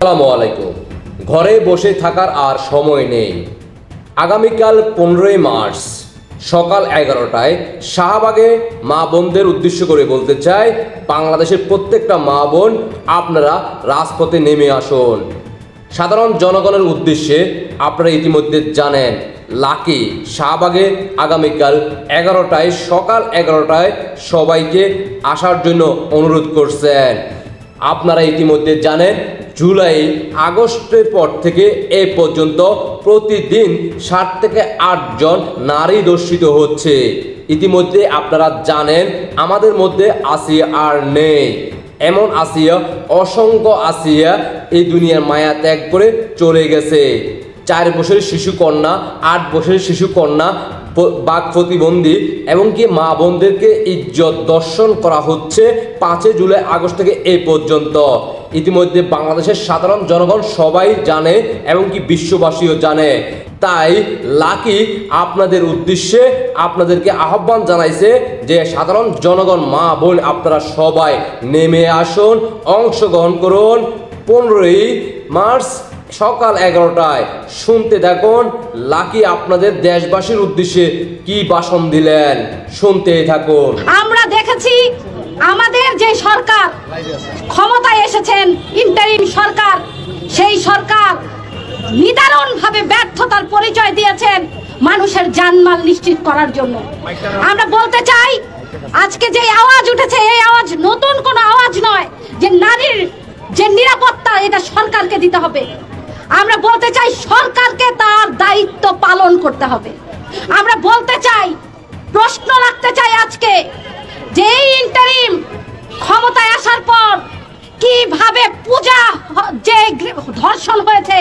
আসসালামু আলাইকুম। ঘরে বসে থাকার আর সময় নেই। আগামীকাল 15ই মার্চ সকাল 11টায় শাহবাগে মা বোনদের উদ্দেশ্য করে বলতে চাই, বাংলাদেশের প্রত্যেকটা মা বোন আপনারা রাজপথে নেমে আসুন। সাধারণ জনগণের উদ্দেশ্যে আপনারা ইতিমধ্যে জানেন, লাকি শাহবাগে আগামীকাল 11টায় সকাল 11টায় সবাইকে আসার জন্য অনুরোধ করছেন। আপনারা ইতিমধ্যে জানেন, জুলাই আগস্টের পর থেকে এ পর্যন্ত প্রতিদিন 7 থেকে 8 জন নারী ধর্ষিত হচ্ছে। ইতিমধ্যে আপনারা জানেন, আমাদের মধ্যে আসিয়া আর নেই। এমন আসিয়া, অসংখ্য আসিয়া এই দুনিয়ার মায়া ত্যাগ করে চলে গেছে। 4 বছরের শিশু কন্যা, 8 বছরের শিশু কন্যা, বাক প্রতিবন্ধী এবং কি মা বোনদেরকে ইজ্জত দর্শন করা হচ্ছে 5 জুলাই আগস্ট থেকে এই পর্যন্ত। ইতিমধ্যে বাংলাদেশের সাধারণ জনগণ সবাই জানে এবং কি বিশ্ববাসীও জানে। তাই লাকি আপনাদের উদ্দেশ্যে আপনাদেরকে আহ্বান জানাইছে যে সাধারণ জনগণ মা বোন আপনারা সবাই নেমে আসুন, অংশগ্রহণ করুন। 15ই মার্চ সকাল 11টায় শুনতে থাকুন লাকি আপনাদের দেশবাসীর উদ্দেশ্যে কি ভাষণ দিলেন, শুনতেই থাকুন। আমরা দেখেছি আমাদের যে সরকার ক্ষমতায় এসেছেন, ইন্টারিম সরকার, সেই সরকার নিদারুণভাবে ব্যর্থতার পরিচয় দিয়েছেন মানুষের জানমাল নিশ্চিত করার জন্য। আমরা বলতে চাই, আজকে যে আওয়াজ উঠেছে এই আওয়াজ নতুন কোনো আওয়াজ নয় যে নারীর যে নিরাপত্তা এটা সরকারকে দিতে হবে। আমরা বলতে চাই সরকারকে তার দায়িত্ব পালন করতে হবে। আমরা বলতে চাই, প্রশ্ন রাখতে চাই আজকে যে ইন্টারিম ক্ষমতায় আসার পর কিভাবে পূজা যে ধর্ষণ হয়েছে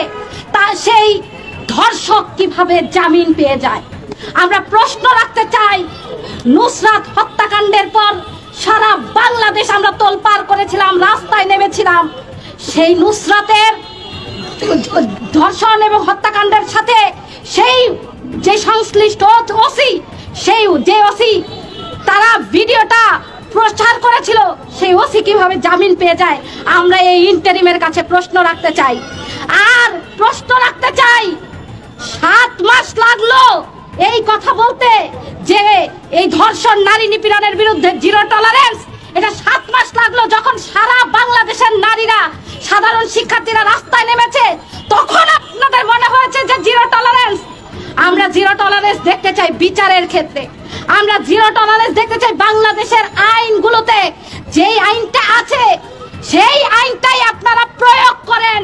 তা সেই ধর্ষক কিভাবে জামিন পেয়ে যায়। আমরা প্রশ্ন রাখতে চাই, নুসরাত হত্যাকাণ্ডের পর সারা বাংলাদেশ আমরা তোলপাড় করেছিলাম, রাস্তায় নেমেছিলাম। সেই নুসরাতের ধর্ষণ এবং হত্যাকাণ্ডের সাথে সেই যে সংশ্লিষ্ট ওসি, সেই যে ওসি তারা ভিডিওটা প্রচার করেছিল, সেই ওসি কিভাবে জামিন পেয়ে যায়। আমরা এই ইন্টারিমের কাছে প্রশ্ন রাখতে চাই। আর প্রশ্ন রাখতে চাই, 7 মাস লাগলো এই কথা বলতে যে এই ধর্ষণ নারী নিপীড়নের বিরুদ্ধে জিরো টলারেন্স, এটা 7 মাস লাগলো। যখন সারা বাংলাদেশের নারীরা, সাধারণ শিক্ষার্থীরা রাস্তায় নেমেছে, তখন আপনাদের মনে হয়েছে যে জিরো টলারেন্স। আমরা জিরো টলারেন্স দেখতে চাই বিচারের ক্ষেত্রে। আমরা জিরো টলারেন্স দেখতে চাই বাংলাদেশের আইনগুলোতে। যেই আইনটা আছে সেই আইনটাই আপনারা প্রয়োগ করেন।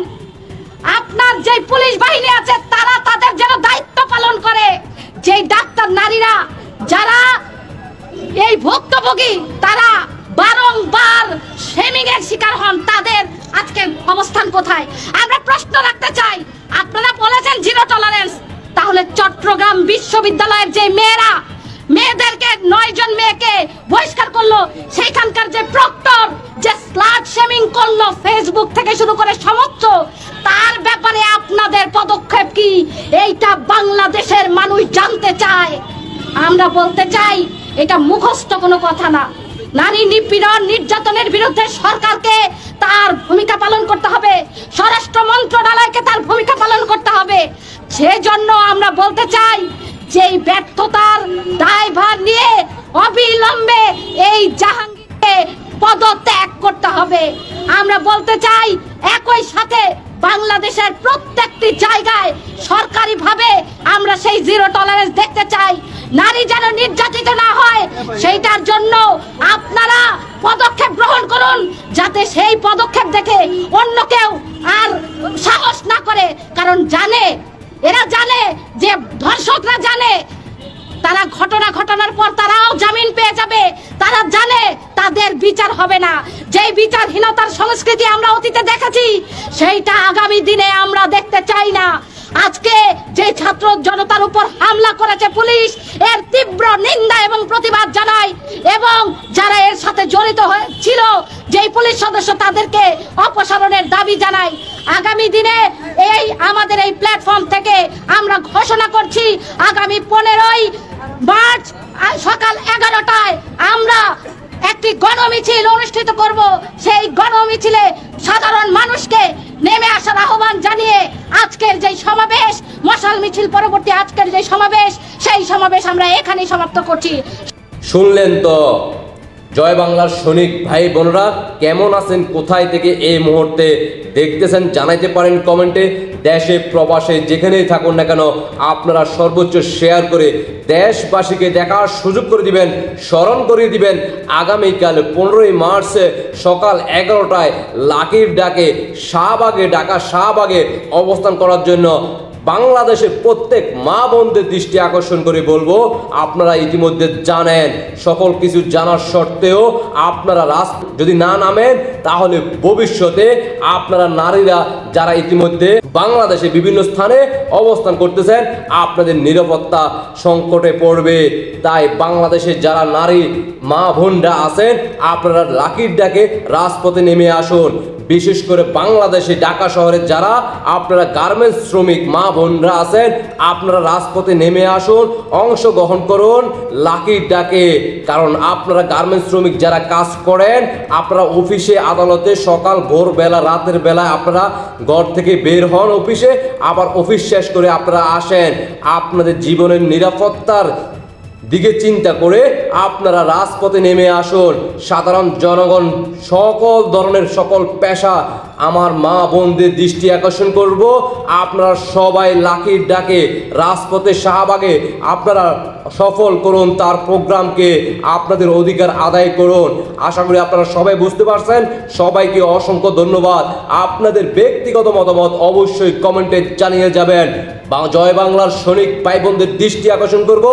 আপনার যে পুলিশ বাহিনী আছে তারা তাদের যেন দায়িত্ব পালন করে। যেই ডাক্তার নারীরা যারা এই ভুক্তভোগী তারা বারংবার শেমিং এর শিকার হন, তাদের আজকে অবস্থান কোথায়? আমরা প্রশ্ন রাখতে চাই। আপনারা বলেছেন জিরো টলারেন্স, তাহলে চট্টগ্রাম বিশ্ববিদ্যালয়ের যে মেয়েদেরকে 9 জন মেয়েকে বহিষ্কার করলো, সেইখানকার যে প্রক্টর যে স্লাট শেমিং করলো ফেসবুক থেকে শুরু করে সমস্ত, তার ব্যাপারে আপনাদের পদক্ষেপ কি? এইটা বাংলাদেশের মানুষ জানতে চায়। আমরা বলতে চাই, এটা মুখস্থ কোনো কথা না। নারী নিপীড়ন নির্যাতনের বিরুদ্ধে সরকারকে তার ভূমিকা পালন করতে হবে, স্বরাষ্ট্র মন্ত্রণালয়কে তার ভূমিকা পালন করতে হবে। সেজন্য আমরা বলতে চাই যে ব্যর্থতার দায়ভার নিয়ে অবিলম্বে এই জাহাঙ্গীরকে পদত্যাগ করতে হবে। আমরা বলতে চাই, একই সাথে বাংলাদেশের প্রত্যেকটি জায়গায় সরকারিভাবে আমরা সেই জিরো টলারেন্স দেখতে চাই। নারী যেন নির্যাতিত না হয়, সেইটার জন্য আপনারা পদক্ষেপ গ্রহণ করুন, যাতে সেই পদক্ষেপ দেখে অন্য কেউ আর সাহস না করে। কারণ এরা জানে যে ধর্ষকরা জানে তারা ঘটনার পর তারাও জামিন পেয়ে যাবে। তারা জানে তাদের বিচার হবে না। যেই বিচারহীনতার সংস্কৃতি আমরা অতীতে দেখেছি, সেইটা আগামী দিনে আমরা দেখতে চাই না। আজকে যে ছাত্র জনতার উপর হামলা করেছে পুলিশ, এর তীব্র নিন্দা এবং প্রতিবাদ জানাই, এবং যারা এর সাথে জড়িত ছিল যেই পুলিশ সদস্য, তাদেরকে অপসারণের দাবি জানাই। আগামী দিনে আমাদের এই প্ল্যাটফর্ম থেকে আমরা ঘোষণা করছি, আগামী 15ই মার্চ সকাল 11টায় আমরা একটি গণমিছিল অনুষ্ঠিত করব। সেই গণমিছিলে সাধারণ মানুষকে নেমে আসার আজকের যে সমাবেশ, মশাল মিছিল পরবর্তী আজকের যে সমাবেশ, সেই সমাবেশ আমরা এখানেই সমাপ্ত করছি। শুনলেন তো জয় বাংলার সৈনিক ভাই বোনরা কেমন আছেন, কোথায় থেকে এই মুহূর্তে দেখতেছেন জানাইতে পারেন কমেন্টে। দেশে প্রবাসে যেখানেই থাকুন না কেন আপনারা সর্বোচ্চ শেয়ার করে দেশবাসীকে দেখার সুযোগ করে দিবেন, স্মরণ করিয়ে দিবেন আগামীকাল 15ই মার্চ সকাল 11টায় লাকির ডাকে ঢাকা শাহবাগে অবস্থান করার জন্য বাংলাদেশের প্রত্যেক মা বোনদের দৃষ্টি আকর্ষণ করে বলবো, আপনারা ইতিমধ্যে জানেন, সকল কিছু জানার সত্ত্বেও আপনারা যদি না নামেন তাহলে ভবিষ্যতে আপনারা নারীরা যারা ইতিমধ্যে বাংলাদেশে বিভিন্ন স্থানে অবস্থান করতেছেন আপনাদের নিরাপত্তা সংকটে পড়বে। তাই বাংলাদেশে যারা নারী মা বোনরা আছেন আপনারা লাকির ডাকে রাজপথে নেমে আসুন। বিশেষ করে বাংলাদেশে ঢাকা শহরে যারা আপনারা গার্মেন্টস শ্রমিক মা বোনরা আছেন আপনারা রাজপথে নেমে আসুন, অংশগ্রহণ করুন লাকির ডাকে। কারণ আপনারা গার্মেন্টস শ্রমিক যারা কাজ করেন আপনারা অফিসে আদালতে সকাল ভোরবেলা রাতের বেলায় আপনারা ঘর থেকে বের হন অফিসে, আবার অফিস শেষ করে আপনারা আসেন। আপনাদের জীবনের নিরাপত্তার দিকে চিন্তা করে আপনারা রাজপথে নেমে আসুন। সাধারণ জনগণ সকল ধরনের সকল পেশা আমার মা বোনদের দৃষ্টি আকর্ষণ করব, আপনারা সবাই লাকির ডাকে রাজপথে শাহবাগে আপনারা সফল করুন তার প্রোগ্রামকে, আপনাদের অধিকার আদায় করুন। আশা করি আপনারা সবাই বুঝতে পারছেন। সবাইকে অসংখ্য ধন্যবাদ। আপনাদের ব্যক্তিগত মতামত অবশ্যই কমেন্টে জানিয়ে যাবেন। জয় বাংলার সৈনিক ভাই বোনদের দৃষ্টি আকর্ষণ করব,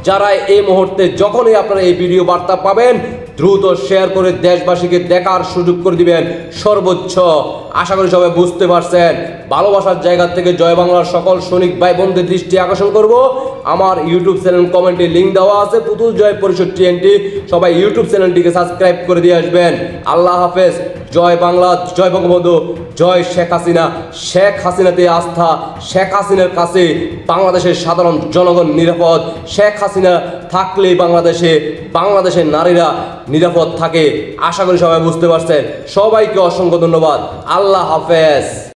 যারা এই মুহূর্তে যখনই আপনারা এই ভিডিও বার্তা পাবেন দ্রুত শেয়ার করে দেশবাসীকে দেখার সুযোগ করে দিবেন সর্বোচ্চ। আশা করি সবাই বুঝতে পারছেন। ভালোবাসার জায়গা থেকে জয় বাংলার সকল সৈনিক ভাই বোনদের দৃষ্টি আকর্ষণ করব। আমার ইউটিউব চ্যানেল কমেন্টে লিঙ্ক দেওয়া আছে, পুতুল জয় পরিষদ টিএনটি। সবাই ইউটিউব চ্যানেলটিকে সাবস্ক্রাইব করে দিয়ে আসবেন। আল্লাহ হাফেজ। জয় বাংলা, জয় বঙ্গবন্ধু, জয় শেখ হাসিনা। শেখ হাসিনাতে আস্থা, শেখ হাসিনার কাছে বাংলাদেশের সাধারণ জনগণ নিরাপদ। শেখ হাসিনা থাকলেই বাংলাদেশের নারীরা নিরাপদ থাকে। আশা করি সবাই বুঝতে পারছেন। সবাইকে অসংখ্য ধন্যবাদ। আল্লাহ হাফেজ।